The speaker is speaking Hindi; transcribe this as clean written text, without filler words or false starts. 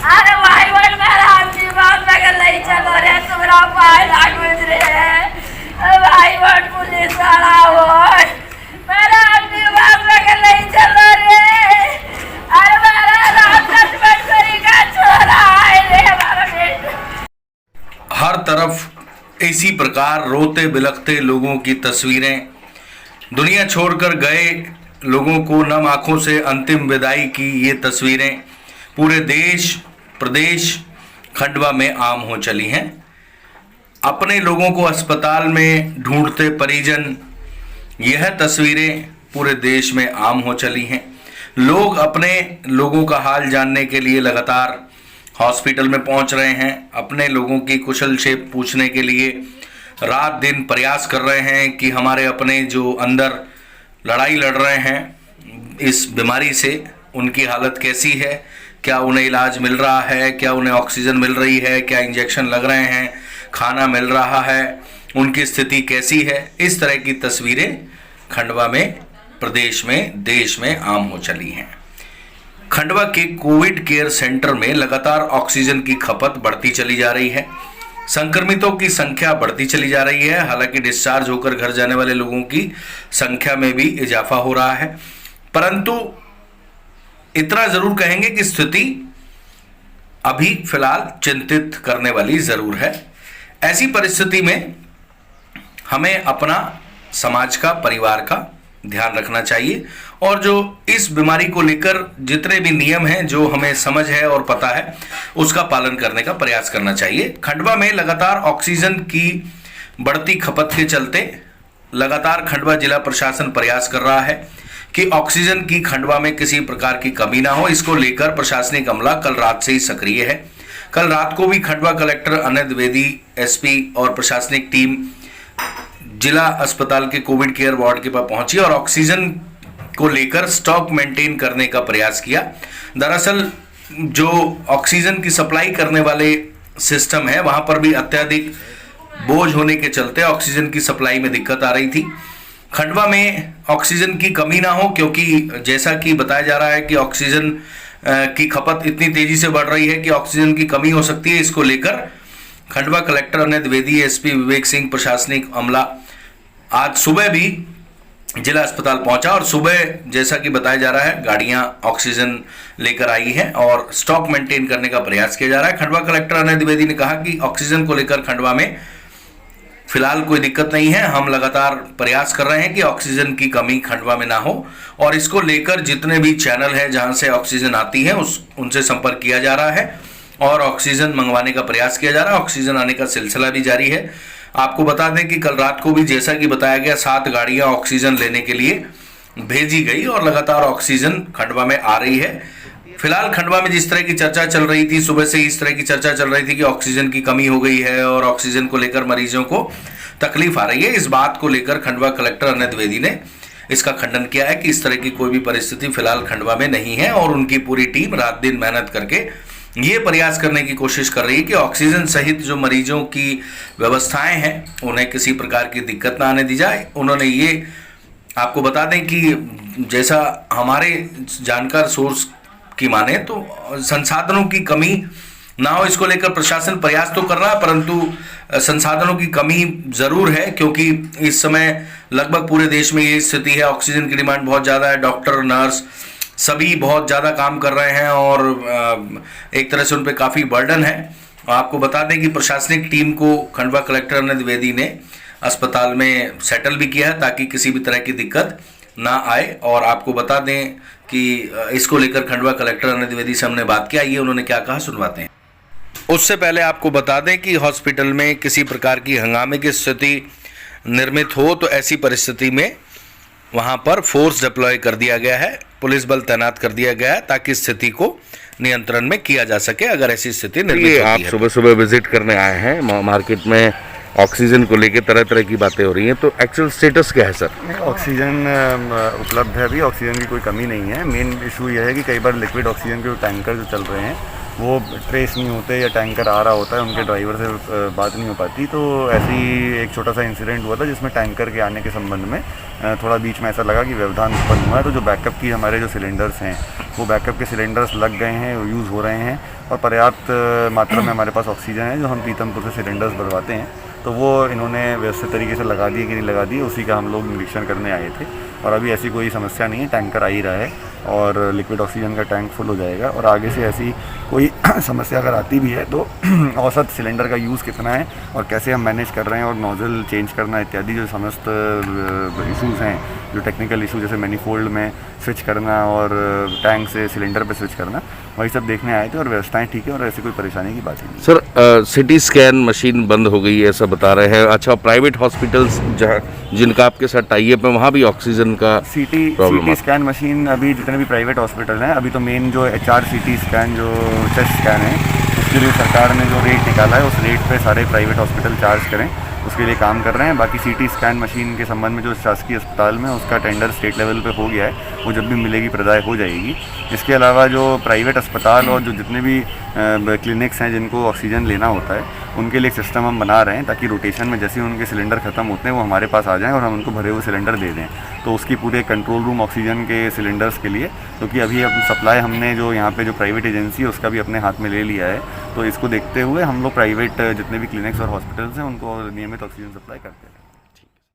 अरे भाई बोल मेरा आपकी बात मगर नहीं चल रहे तुम्हारा भाई लाग गुजरे है भाई बोल पुलिस वाला हो मेरा आपकी बात मगर नहीं चल रहे अरे मेरा रात कट करी का छोरा है रे हमारा बेटा। हर तरफ इसी प्रकार रोते बिलखते लोगों की तस्वीरें, दुनिया छोड़कर गए लोगों को नम आंखों से अंतिम विदाई की ये तस्वीरें पूरे देश प्रदेश खंडवा में आम हो चली हैं। अपने लोगों को अस्पताल में ढूंढते परिजन, यह तस्वीरें पूरे देश में आम हो चली हैं। लोग अपने लोगों का हाल जानने के लिए लगातार हॉस्पिटल में पहुंच रहे हैं। अपने लोगों की कुशल क्षेम पूछने के लिए रात दिन प्रयास कर रहे हैं कि हमारे अपने जो अंदर लड़ाई लड़ रहे हैं इस बीमारी से, उनकी हालत कैसी है, क्या उन्हें इलाज मिल रहा है, क्या उन्हें ऑक्सीजन मिल रही है, क्या इंजेक्शन लग रहे हैं, खाना मिल रहा है, उनकी स्थिति कैसी है। इस तरह की तस्वीरें खंडवा में, प्रदेश में, देश में आम हो चली हैं। खंडवा के कोविड केयर सेंटर में लगातार ऑक्सीजन की खपत बढ़ती चली जा रही है। संक्रमितों की संख्या बढ़ती चली जा रही है। हालांकि डिस्चार्ज होकर घर जाने वाले लोगों की संख्या में भी इजाफा हो रहा है, परंतु इतना जरूर कहेंगे कि स्थिति अभी फिलहाल चिंतित करने वाली जरूर है। ऐसी परिस्थिति में हमें अपना, समाज का, परिवार का ध्यान रखना चाहिए और जो इस बीमारी को लेकर जितने भी नियम हैं, जो हमें समझ है और पता है, उसका पालन करने का प्रयास करना चाहिए। खंडवा में लगातार ऑक्सीजन की बढ़ती खपत के चलते लगातार खंडवा जिला प्रशासन प्रयास कर रहा है कि ऑक्सीजन की खंडवा में किसी प्रकार की कमी ना हो। इसको लेकर प्रशासनिक अमला कल रात से ही सक्रिय है। कल रात को भी खंडवा कलेक्टर अनय द्विवेदी, एसपी और प्रशासनिक टीम जिला अस्पताल के कोविड केयर वार्ड के पास पहुंची और ऑक्सीजन को लेकर स्टॉक मेंटेन करने का प्रयास किया। दरअसल जो ऑक्सीजन की सप्लाई करने वाले सिस्टम है, वहां पर भी अत्यधिक बोझ होने के चलते ऑक्सीजन की सप्लाई में दिक्कत आ रही थी। खंडवा में ऑक्सीजन की कमी ना हो, क्योंकि जैसा कि बताया जा रहा है कि ऑक्सीजन की खपत इतनी तेजी से बढ़ रही है कि ऑक्सीजन की कमी हो सकती है। इसको लेकर खंडवा कलेक्टर अनय द्विवेदी, एसपी विवेक सिंह, प्रशासनिक अमला आज सुबह भी जिला अस्पताल पहुंचा और सुबह जैसा कि बताया जा रहा है गाड़ियां ऑक्सीजन लेकर आई हैं और स्टॉक मेंटेन करने का प्रयास किया जा रहा है। खंडवा कलेक्टर अनय द्विवेदी ने कहा कि ऑक्सीजन को लेकर खंडवा में फिलहाल कोई दिक्कत नहीं है। हम लगातार प्रयास कर रहे हैं कि ऑक्सीजन की कमी खंडवा में ना हो और इसको लेकर जितने भी चैनल है जहां से ऑक्सीजन आती है उनसे संपर्क किया जा रहा है और ऑक्सीजन मंगवाने का प्रयास किया जा रहा है। ऑक्सीजन आने का सिलसिला भी जारी है। आपको बता दें कि कल रात को भी जैसा कि बताया गया 7 गाड़ियां ऑक्सीजन लेने के लिए भेजी गई और लगातार ऑक्सीजन खंडवा में आ रही है। फिलहाल खंडवा में जिस तरह की चर्चा चल रही थी, सुबह से इस तरह की चर्चा चल रही थी कि ऑक्सीजन की कमी हो गई है और ऑक्सीजन को लेकर मरीजों को तकलीफ आ रही है, इस बात को लेकर खंडवा कलेक्टर अनय द्विवेदी ने इसका खंडन किया है कि इस तरह की कोई भी परिस्थिति फिलहाल खंडवा में नहीं है और उनकी पूरी टीम रात दिन मेहनत करके ये प्रयास करने की कोशिश कर रही है कि ऑक्सीजन सहित जो मरीजों की व्यवस्थाएं हैं उन्हें किसी प्रकार की दिक्कत ना आने दी जाए। उन्होंने ये आपको बता दें कि जैसा हमारे जानकार सोर्स की माने तो संसाधनों की कमी ना हो, इसको लेकर प्रशासन प्रयास तो कर रहा है, परंतु संसाधनों की कमी जरूर है क्योंकि इस समय लगभग पूरे देश में ये स्थिति है। ऑक्सीजन की डिमांड बहुत ज़्यादा है, डॉक्टर, नर्स सभी बहुत ज़्यादा काम कर रहे हैं और एक तरह से उन पर काफ़ी बर्डन है। आपको बता दें कि प्रशासनिक टीम को खंडवा कलेक्टर अनय द्विवेदी ने अस्पताल में सेटल भी किया है ताकि किसी भी तरह की दिक्कत ना आए। और आपको बता दें कि इसको लेकर खंडवा कलेक्टर अनय द्विवेदी से हमने बात किया, ये उन्होंने क्या कहा सुनवाते हैं। उससे पहले आपको बता दें कि हॉस्पिटल में किसी प्रकार की हंगामे की स्थिति निर्मित हो तो ऐसी परिस्थिति में वहां पर फोर्स डिप्लॉय कर दिया गया है, पुलिस बल तैनात कर दिया गया है ताकि स्थिति को नियंत्रण में किया जा सके अगर ऐसी स्थिति निर्मित होती है। आप सुबह सुबह विजिट करने आए हैं, मार्केट में ऑक्सीजन को लेकर तरह तरह की बातें हो रही हैं, तो एक्चुअल स्टेटस क्या है सर? ऑक्सीजन उपलब्ध है, अभी ऑक्सीजन की कोई कमी नहीं है। मेन इशू यह है कि कई बार लिक्विड ऑक्सीजन के टैंकर जो चल रहे हैं वो ट्रेस नहीं होते या टैंकर आ रहा होता है, उनके ड्राइवर से बात नहीं हो पाती। तो ऐसी एक छोटा सा इंसिडेंट हुआ था जिसमें टैंकर के आने के संबंध में थोड़ा बीच में ऐसा लगा कि व्यवधान उत्पन्न हुआ है। तो जो बैकअप की हमारे जो सिलेंडर्स हैं वो बैकअप के सिलेंडर्स लग गए हैं, यूज़ हो रहे हैं और पर्याप्त मात्रा में हमारे पास ऑक्सीजन है जो हम पीतमपुर से सिलेंडर्स भरवाते हैं। तो वो इन्होंने व्यवस्थित तरीके से लगा दिए कि नहीं लगा दिए, उसी का हम लोग निरीक्षण करने आए थे और अभी ऐसी कोई समस्या नहीं है। टैंकर आ ही रहा है और लिक्विड ऑक्सीजन का टैंक फुल हो जाएगा और आगे से ऐसी कोई समस्या अगर आती भी है तो औसत सिलेंडर का यूज़ कितना है और कैसे हम मैनेज कर रहे हैं और नोज़ल चेंज करना इत्यादि जो समस्त इशूज़ हैं, जो टेक्निकल इशू जैसे मैनीफोल्ड में स्विच करना और टैंक से सिलेंडर पे स्विच करना, वही सब देखने आए थे और व्यवस्थाएं ठीक है और ऐसी कोई परेशानी की बात ही नहीं। सर सिटी स्कैन मशीन बंद हो गई है ऐसा बता रहे हैं। अच्छा, प्राइवेट हॉस्पिटल्स जहाँ जिनका आपके साथ टाइप है वहाँ भी ऑक्सीजन का सीटी स्कैन मशीन अभी जितने भी प्राइवेट हॉस्पिटल हैं, अभी तो मेन जो HRCT स्कैन जो चेस्ट स्कैन है उसके लिए सरकार ने जो रेट निकाला है उस रेट पे सारे प्राइवेट हॉस्पिटल चार्ज करें, उसके लिए काम कर रहे हैं। बाकी CT स्कैन मशीन के संबंध में जो शासकीय अस्पताल में उसका टेंडर स्टेट लेवल पे हो गया है, वो जब भी मिलेगी प्रदाय हो जाएगी। इसके अलावा जो प्राइवेट अस्पताल और जो जितने भी क्लिनिक्स हैं जिनको ऑक्सीजन लेना होता है उनके लिए एक सिस्टम हम बना रहे हैं ताकि रोटेशन में जैसे ही उनके सिलेंडर ख़त्म होते हैं वो हमारे पास आ जाएं और हम उनको भरे हुए सिलेंडर दे दें। तो उसकी पूरे कंट्रोल रूम ऑक्सीजन के सिलेंडर्स के लिए, क्योंकि अभी अब सप्लाई हमने जो यहाँ पे जो प्राइवेट एजेंसी है उसका भी अपने हाथ में ले लिया है, तो इसको देखते हुए हम लोग प्राइवेट जितने भी क्लिनिक्स और हॉस्पिटल्स हैं उनको नियमित ऑक्सीजन सप्लाई करते हैं।